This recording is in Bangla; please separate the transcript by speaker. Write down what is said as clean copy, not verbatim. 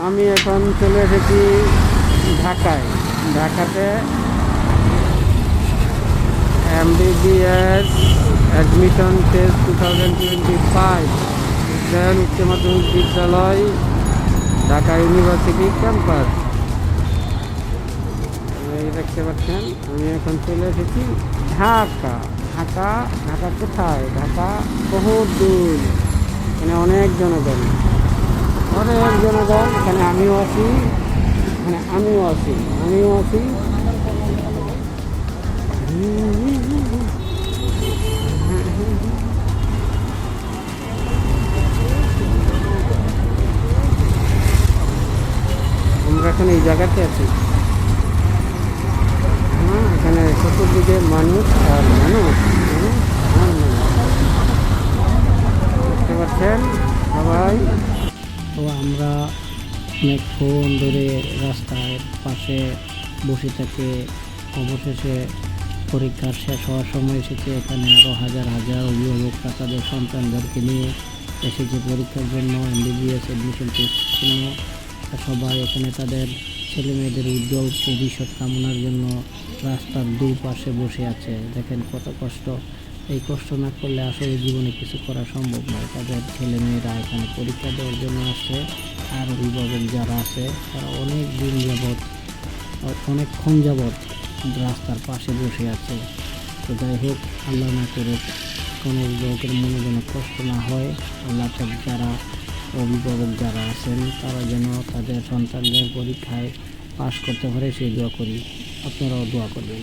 Speaker 1: আমি এখন চলে এসেছি ঢাকায়। ঢাকাতে MBBS অ্যাডমিশন টেস্ট 2025 বিজ্ঞান উচ্চ মাধ্যমিক বিদ্যালয়, ঢাকা ইউনিভার্সিটি ক্যাম্পাস। এই দেখতে পাচ্ছেন আমি এখন চলে এসেছি ঢাকা। ঢাকা ঢাকা কোথায়? ঢাকা বহুত দূর, এখানে অনেক জনগণ, এখানে আমিও আছি। আমরা এখন এই জায়গাতে আছি। এখানে চতুর্দিকে মানুষ আর মানুষ, দেখতে পাচ্ছেন সবাই। তো আমরা অনেকক্ষণ ধরে রাস্তার পাশে বসে থেকে অবশেষে পরীক্ষার শেষ হওয়ার সময় এসেছে। এখানে আরও হাজার হাজার অভিভাবকরা তাদের সন্তানদেরকে নিয়ে এসেছে পরীক্ষার জন্য, MBBS অ্যাডমিশন টেস্টের জন্য। সবাই এখানে তাদের ছেলে মেয়েদের উজ্জ্বল ভবিষ্যৎ কামনার জন্য রাস্তার দুপাশে বসে আছে। দেখেন কত কষ্ট। এই কষ্ট না করলে আসলে জীবনে কিছু করা সম্ভব নয়। তাদের ছেলে মেয়েরা এখানে পরীক্ষা দেওয়ার জন্য আসছে, আর অভিভাবক যারা আছে তারা অনেকক্ষণ যাবৎ রাস্তার পাশে বসে আছে। তো যাই হোক, আল্লাহ না করে কোনো অভিভাবকের মনে যেন কষ্ট না হয়। আল্লাহ যারা অভিভাবক যারা আছেন তারা যেন তাদের সন্তানদের পরীক্ষায় পাশ করতে পারে সেই দোয়া করি। আপনারাও দোয়া করবেন।